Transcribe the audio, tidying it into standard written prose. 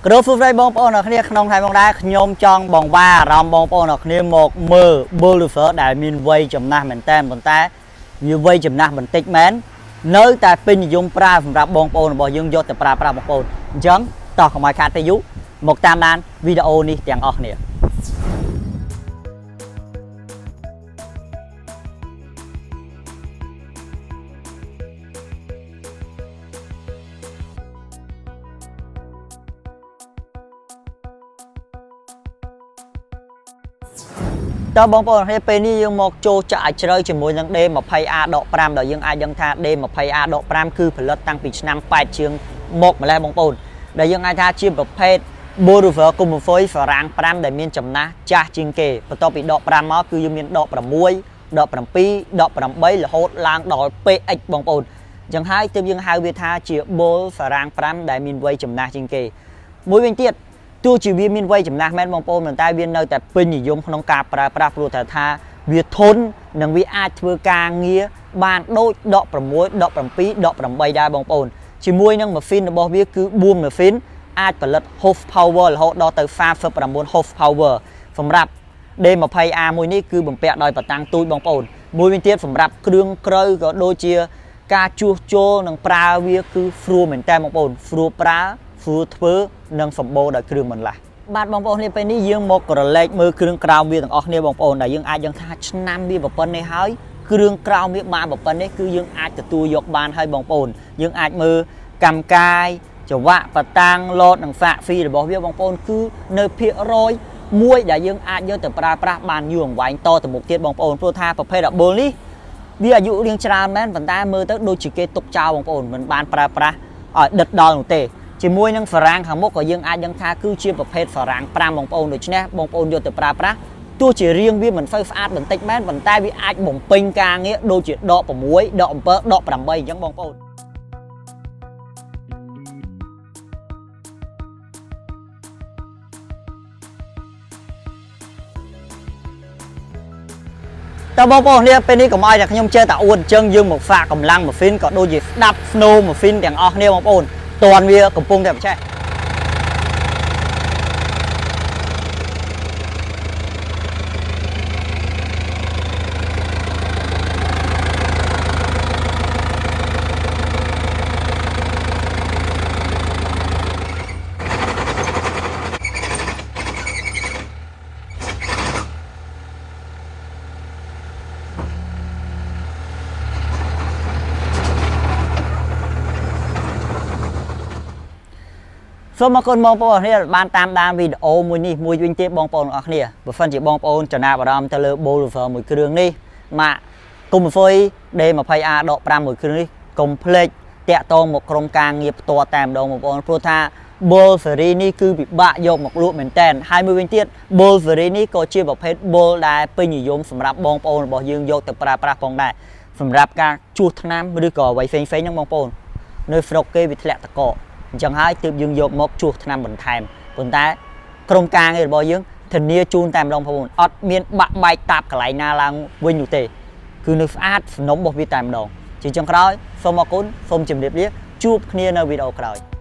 Cứ phút đây bông bông ở kia không thay bông đá nhôm trong bông ba rong bông bông ở kia một mơ bơ lư phở đại miền vây chấm na mình tên mình ta như vây chấm na mình tích mến nơi tại pin dùng pra from rap bông bông bỏ dương vô từ pra bông bông chẳng tao không ai khác tay dú một tam đan video này tiếng ọt nè tao bông bông hay bên đi dương một chỗ chạy chơi chỉ mỗi lần đêm mà pay a độ pram đợi dương ai dân tha đêm mà pay a độ pram cứ phải lật tăngពីឆ្នាំ8មកម្លេះបងប្អូនដែលយើងអាចថាជាប្រភេទ Bolivar គុំហ្វុយហ្វារាំង5ដែលមានចំណាស់ចាស់ជាងគេបន្ទាប់ពីដក5មកគឺយើងមានដក6ដក7ដក8រហូតឡើងដល់ PX បងប្អូនអញ្ចឹងហើយទើបយើងហៅវាថាជា Bol ហ្វារាំង5ដែលមានវ័យចំណាស់ជាងគេមួយវិញទៀតទោះជាវាមានវ័យចំណាស់មែនបងប្អូនប៉ុន្តែវានៅតែពេញនិយមក្នុងការប្រើប្រាស់ព្រោះថាវាធន់និងវាអាចធ្វើការងារបានដូចដក6ដក7ដក8ដែរបងប្អូនជាមួយនឹងម៉ាស៊ីនរបស់វាគឺ4ម៉ាស៊ីនអាចផលិត horse power រហូតដល់ទៅ39 horse power សម្រាប់ D20A មួយនេះគឺបំពាក់ដោយប៉តាំងទូចបងប្អូនមួយវិញទៀតសម្រាប់គ្រឿងក្រៅក៏ដូចជាការជួសជុលនិងប្រើវាគឺស្រួលមែនតើបងប្អូនស្រួលប្រើស្រួលធ្វើនិងសម្បូរដោយគ្រឿងបន្លាស់បាទបងប្អូននេះពេលនេះយើងមកក្រឡេកមើលគ្រឿងក្រៅវាទាំងអស់គ្នាបងប្អូនដែលយើងអាចថាឆ្នាំវាប្រព័ន្ធនេះហើយគ្រឿងក្រៅវាបានប្រព័ន្ធនេះគឺយើងអាចទទួលយកបានហើយបងប្អូនយើងអាចមើលកម្មកាយចង្វាក់ប៉តាំងឡូតនិងសាកហ្វីរបស់វាបងប្អូនគឺនៅភាគរយមួយដែលយើងអាចយកទៅប្រើប្រាស់បានយូរអង្វែងតទៅមុខទៀតបងប្អូនព្រោះថាប្រភេទអាបុលនេះវាអាយុរៀងច្រើនមែនប៉ុន្តែមើលទៅដូចជាគេទុកចោលបងប្អូនមិនបានប្រើប្រាស់ឲ្យដិតដល់នោះទេជាមួយនឹងហ្វារាំងខាងមុខក៏យើងអាចដឹងថាគឺជាប្រភេទហ្វារាំង5បងប្អូនដូច្នេះបងប្អូនយកទៅប្រើប្រាស់ទោះជារៀងវាមិនសូវស្អាតបន្តិចមែនប៉ុន្តែវាអាចបំពេញការងារដូចជាដក6ដក7ដក8អញ្ចឹងបងប្អូនតើបងប្អូននេះពេលនេះកុំឲ្យតែខ្ញុំចេះតែអួតអញ្ចឹងយើងមកហ្វាក់កម្លាំងម៉ាស៊ីនក៏ដូចជាស្ដាប់ snow ម៉ាស៊ីនទាំងអស់គ្នាបងប្អូនតន់វាកំពុងតែបច្ចេកសូមអរគុណបងប្អូនគ្នាបានតាមដានវីដេអូមួយនេះមួយវិញទៀតបងប្អូនអរគ្នាបើសិនជាបងប្អូនចំណាប់អារម្មណ៍ទៅលើ Bolivar មួយគ្រឿងនេះម៉ាកគុំហ្វុយ D20A ដក5មួយគ្រឿងនេះកុំភ្លេចតាក់ទងមកក្រុមការងារផ្ទាល់តែម្ដងបងប្អូនព្រោះថា Bolivar នេះគឺពិបាកយកមកលក់មែនតើហើយមួយវិញទៀត Bolivar នេះក៏ជាប្រភេទ Bol ដែលពេញនិយមសម្រាប់បងប្អូនរបស់យើងយកទៅប្រើប្រាស់ផងដែរសម្រាប់ការជួសថ្នាំឬក៏អ្វីផ្សេងៗហ្នឹងបងប្អូននៅស្រុកគេវាធ្លាក់តកកអញ្ចឹងហើយទើបយើងយកមកជួសថ្នាំបន្ថែមប៉ុន្តែក្រុមការងាររបស់យើងធានាជូនតែម្ដងបងប្អូនអត់មានបាក់បែកតាបកន្លែងណាឡើងវិញនោះទេគឺនៅស្អាតសំណុំរបស់វាតែម្ដងជាចុងក្រោយសូមអរគុណសូមជម្រាបលាជួបគ្នានៅវីដេអូក្រោយ